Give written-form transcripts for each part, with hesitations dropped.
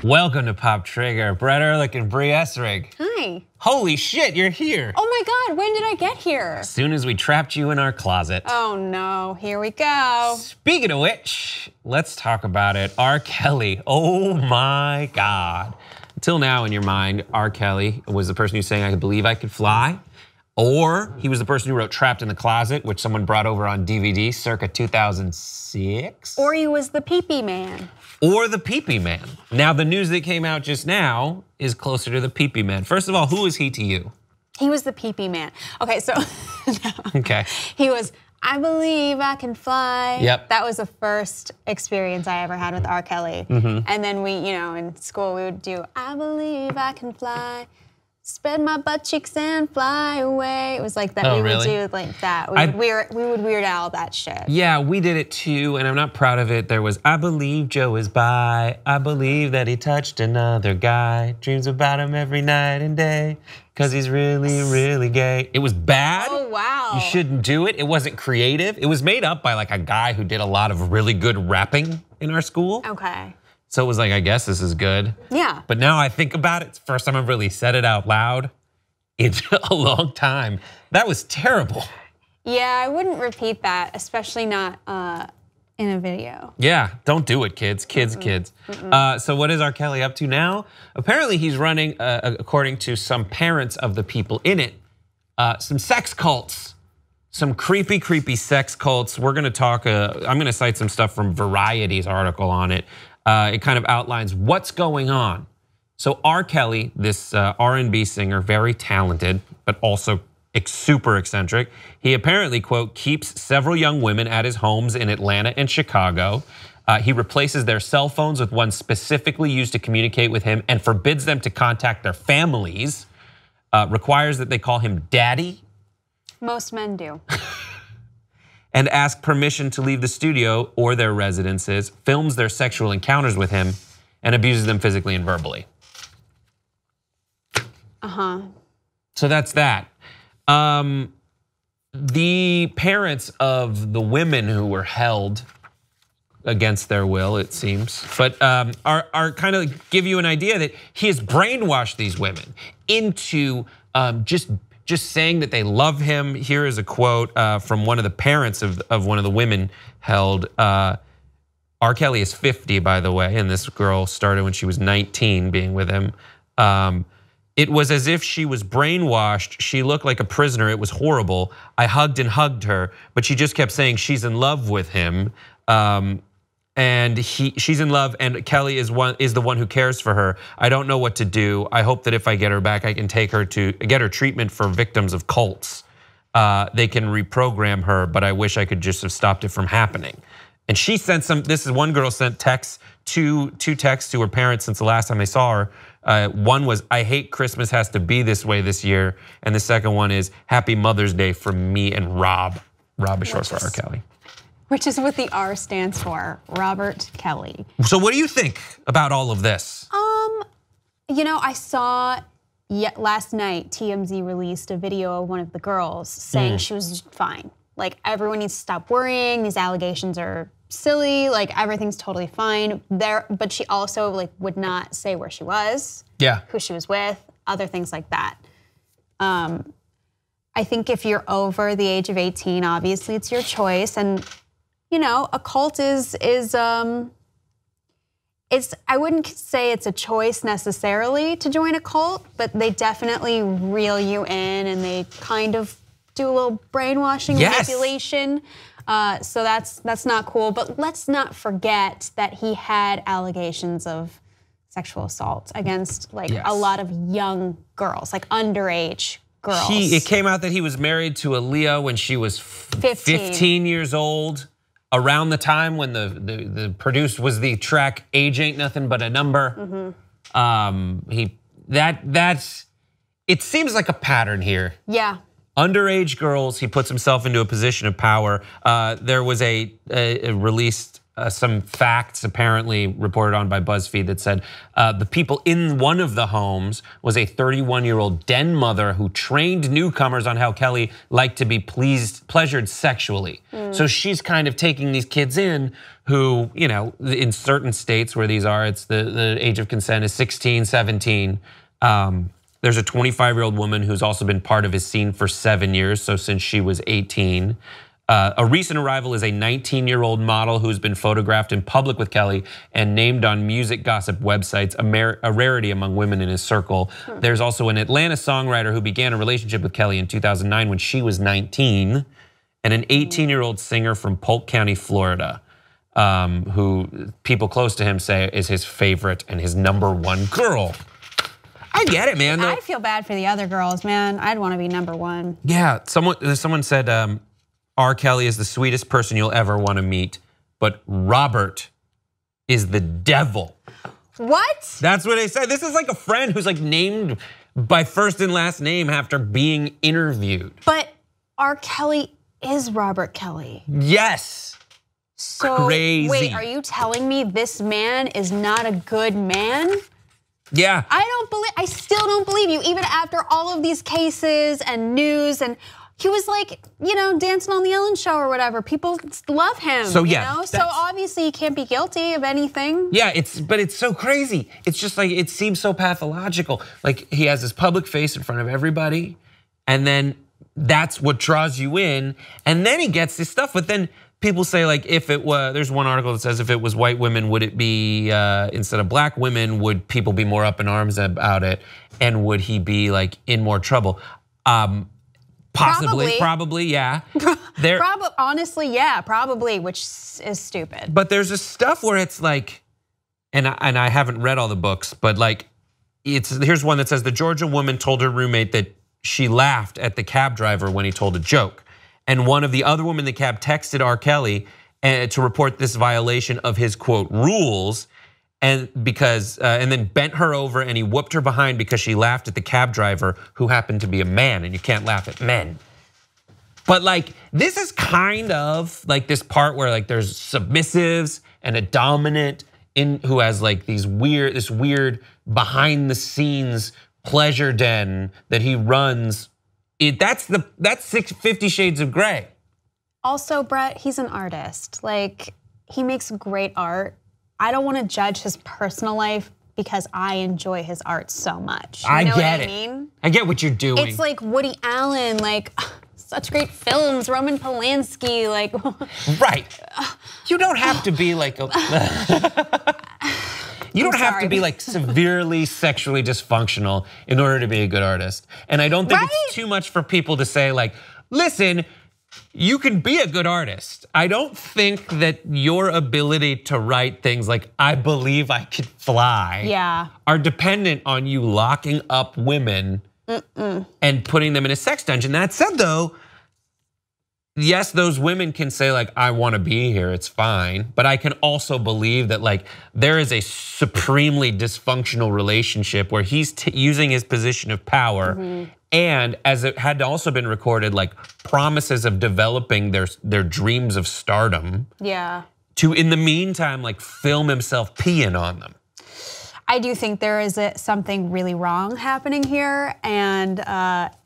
Welcome to Pop Trigger. Brett Ehrlich and Bree. Hi. Holy shit, you're here. Oh my God, when did I get here? As soon as we trapped you in our closet. Oh no, here we go. Speaking of which, let's talk about it. R. Kelly, oh my God. Until now in your mind, R. Kelly was the person who's saying I believe I could fly. Or he was the person who wrote Trapped in the Closet, which someone brought over on DVD circa 2006. Or he was the pee-pee man. Or the pee-pee man. Now the news that came out just now is closer to the pee-pee man. First of all, who is he to you? He was the pee-pee man. Okay, so Okay. He was, I believe I can fly. Yep. That was the first experience I ever had with R. Kelly. And then we, in school we would do, I believe I can fly. Spread my butt cheeks and fly away. It was like that. Oh, we really? would do like that. We would weird Al that shit. Yeah, we did it too, and I'm not proud of it. There was, I believe Joe is bi. I believe that he touched another guy. Dreams about him every night and day, cause he's really, really gay. It was bad. Oh, wow. You shouldn't do it. It wasn't creative. It was made up by like a guy who did a lot of really good rapping in our school. Okay. So it was like, I guess this is good. Yeah. But now I think about it, it's the first time I've really said it out loud in a long time. That was terrible. Yeah, I wouldn't repeat that, especially not in a video. Yeah, don't do it, kids. Kids. So what is R. Kelly up to now? Apparently he's running, according to some parents of the people in it, some sex cults. Some creepy sex cults. We're gonna talk, I'm gonna cite some stuff from Variety's article on it. It kind of outlines what's going on. So R. Kelly, this R&B singer, very talented, but also super eccentric. He apparently, quote, keeps several young women at his homes in Atlanta and Chicago. He replaces their cell phones with one specifically used to communicate with him and forbids them to contact their families. Requires that they call him daddy. Most men do. And ask permission to leave the studio or their residences, films their sexual encounters with him, and abuses them physically and verbally. So that's that. The parents of the women who were held against their will, it seems, but are kind of give you an idea that he has brainwashed these women into just saying that they love him. Here is a quote from one of the parents of one of the women held. R. Kelly is 50, by the way, and this girl started when she was 19 being with him. It was as if she was brainwashed. She looked like a prisoner. It was horrible. I hugged and hugged her, but she just kept saying she's in love with him. And she's in love, and Kelly is the one who cares for her. I don't know what to do. I hope that if I get her back, I can take her to get her treatment for victims of cults. They can reprogram her, but I wish I could just have stopped it from happening. And she sent this is one girl sent two texts to her parents since the last time they saw her. One was, I hate Christmas has to be this way this year. And the second one is, Happy Mother's Day from me and Rob. Rob is short for R. Kelly. Which is what the R stands for, Robert Kelly. So what do you think about all of this? I saw last night TMZ released a video of one of the girls saying she was fine. Like, everyone needs to stop worrying. These allegations are silly. Like, everything's totally fine there. But she also would not say where she was, who she was with, other things like that. I think if you're over the age of 18, obviously it's your choice. And a cult is I wouldn't say it's a choice necessarily to join a cult, but they definitely reel you in and they kind of do a little brainwashing, manipulation. So that's not cool. But let's not forget that he had allegations of sexual assault against a lot of young girls, like underage girls. It came out that he was married to Aaliyah when she was 15 years old. Around the time when the produced was the track "Age Ain't Nothing But a Number," it seems like a pattern here. Yeah. Underage girls, he puts himself into a position of power. There was a released some facts apparently reported on by BuzzFeed that said the people in one of the homes was a 31-year-old den mother who trained newcomers on how Kelly liked to be pleasured sexually. So she's kind of taking these kids in who, in certain states where these are, it's the age of consent is 16, 17. There's a 25-year-old woman who's also been part of his scene for 7 years, so since she was 18. A recent arrival is a 19-year-old model who's been photographed in public with Kelly and named on music gossip websites, a rarity among women in his circle. There's also an Atlanta songwriter who began a relationship with Kelly in 2009 when she was 19, and an 18-year-old singer from Polk County, Florida, who people close to him say is his favorite and his #1 girl. I get it, man. I feel bad for the other girls, man. I'd want to be #1. Yeah, someone said R. Kelly is the sweetest person you'll ever want to meet, but Robert is the devil. What? That's what they said. This is like a friend who's like named by first and last name after being interviewed. But R. Kelly is Robert Kelly. Yes. So crazy. Wait, are you telling me this man is not a good man? Yeah. I still don't believe you, even after all of these cases and news, and he was like, dancing on the Ellen Show or whatever. People love him. So yeah, so obviously he can't be guilty of anything. Yeah, but it's so crazy. It's just like, it seems so pathological. Like he has this public face in front of everybody, and then that's what draws you in, and then he gets this stuff, but then people say like, if it was, there's one article that says if it was white women, would it be, instead of black women, would people be more up in arms about it? And would he be like in more trouble? Possibly, probably, yeah. Honestly, yeah, probably, which is stupid. But there's this stuff where it's like, and I haven't read all the books, but like, here's one that says the Georgia woman told her roommate that she laughed at the cab driver when he told a joke. And one of the other women in the cab texted R. Kelly to report this violation of his quote rules, and then bent her over and he whooped her behind because she laughed at the cab driver who happened to be a man, and you can't laugh at men. But like, this is kind of like this part where like there's submissives and a dominant who has like this weird behind the scenes pleasure den that he runs. That's 50 Shades of Grey. Also, Brett, he's an artist. Like, he makes great art. I don't want to judge his personal life because I enjoy his art so much. You know what I mean? I get what you're doing. It's like Woody Allen, like such great films, Roman Polanski, like. Right. You don't have to be like you don't have to be like severely sexually dysfunctional in order to be a good artist. And I don't think it's too much for people to say like, listen, you can be a good artist. I don't think that your ability to write things like, I believe I could fly, are dependent on you locking up women and putting them in a sex dungeon. That said though, yes, those women can say like, I want to be here, it's fine. But I can also believe that like there is a supremely dysfunctional relationship where he's using his position of power, and as it had also been recorded, like promises of developing their dreams of stardom. Yeah. To in the meantime, like film himself peeing on them. I do think there is something really wrong happening here, and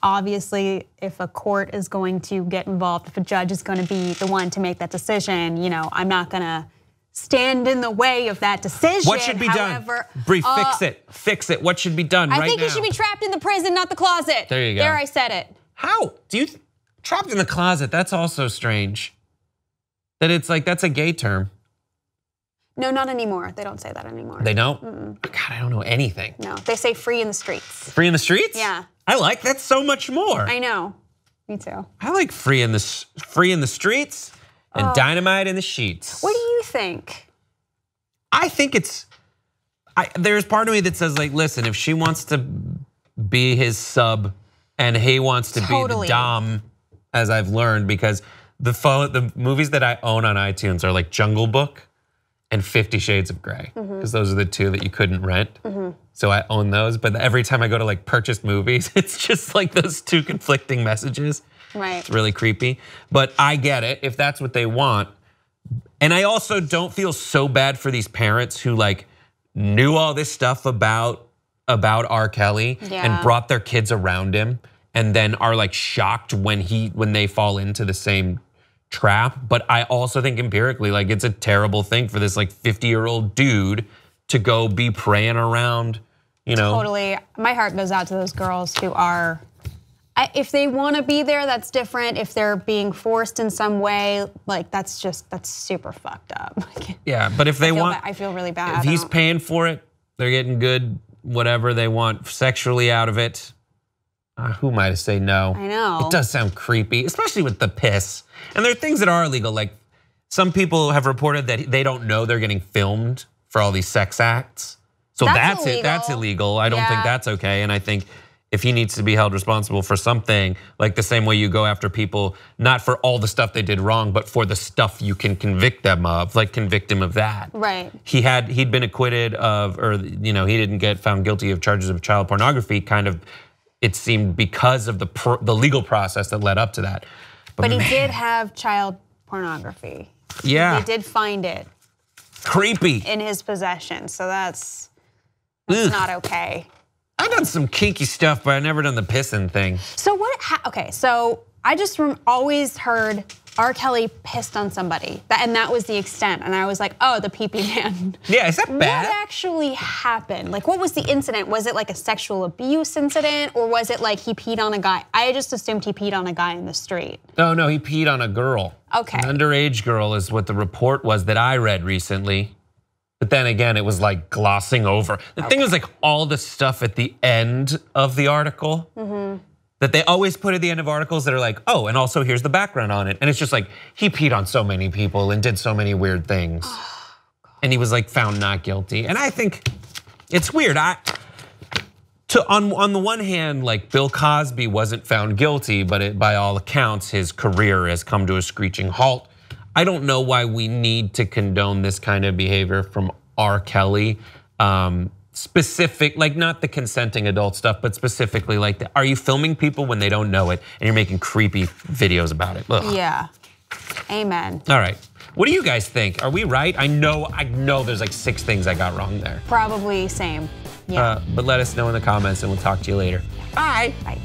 obviously if a court is going to get involved, if a judge is going to be the one to make that decision, I'm not going to stand in the way of that decision. What should be done? Bree, fix it. What should be done right now? I think he should be trapped in the prison, not the closet. There you go. There, I said it. How? Trapped in the closet, that's also strange. That it's like, that's a gay term. No, not anymore. They don't say that anymore. They don't? God, I don't know anything. No, they say free in the streets. Free in the streets? Yeah. I like that so much more. I know, me too. I like free in the streets and dynamite in the sheets. What do you think? I think there's part of me that says like, listen, if she wants to be his sub and he wants to be the dom, as I've learned, because the movies that I own on iTunes are like Jungle Book and 50 Shades of Grey, because those are the two that you couldn't rent. So I own those, but every time I go to like purchase movies, it's just like those two conflicting messages. Right. It's really creepy, but I get it. If that's what they want, And I also don't feel so bad for these parents who like knew all this stuff about R. Kelly and brought their kids around him and then are like shocked when they fall into the same trap. But I also think empirically, like it's a terrible thing for this like 50-year-old dude to go be preying around, you know. Totally, my heart goes out to those girls who are, if they want to be there, that's different. If they're being forced in some way, like that's super fucked up. Yeah, but if they want, I feel really bad. If he's paying for it, they're getting good, whatever they want sexually out of it. Who am I to say no? I know. It does sound creepy, especially with the piss. And there are things that are illegal, like some people have reported that they don't know they're getting filmed for all these sex acts. So that's it. That's illegal. I don't think that's okay. And I think if he needs to be held responsible for something, like the same way you go after people, not for all the stuff they did wrong, but for the stuff you can convict them of, like convict him of that. Right. He'd been acquitted of, or he didn't get found guilty of charges of child pornography, kind of, it seemed because of the legal process that led up to that. But he did have child pornography. Yeah. They did find it. Creepy. In his possession, so that's not okay. I've done some kinky stuff, but I've never done the pissing thing. So okay, so I just always heard R. Kelly pissed on somebody, and that was the extent. And I was like, oh, the pee-pee man. Yeah, is that bad? What actually happened? Like, what was the incident? Was it like a sexual abuse incident, or was it like he peed on a guy? I just assumed he peed on a guy in the street. No, he peed on a girl. Okay. An underage girl is what the report was that I read recently. But then again, it was like glossing over. The thing is like all the stuff at the end of the article that they always put at the end of articles that are like, oh, and also here's the background on it. And it's just like, he peed on so many people and did so many weird things. And he was like found not guilty. And I think it's weird. On the one hand, like Bill Cosby wasn't found guilty, but by all accounts, his career has come to a screeching halt. I don't know why we need to condone this kind of behavior from R. Kelly. Specific, like not the consenting adult stuff, but specifically like, are you filming people when they don't know it and you're making creepy videos about it? Ugh. Yeah, amen. All right, what do you guys think? Are we right? I know there's like 6 things I got wrong there. Probably same, yeah. But let us know in the comments and we'll talk to you later. Bye. Bye.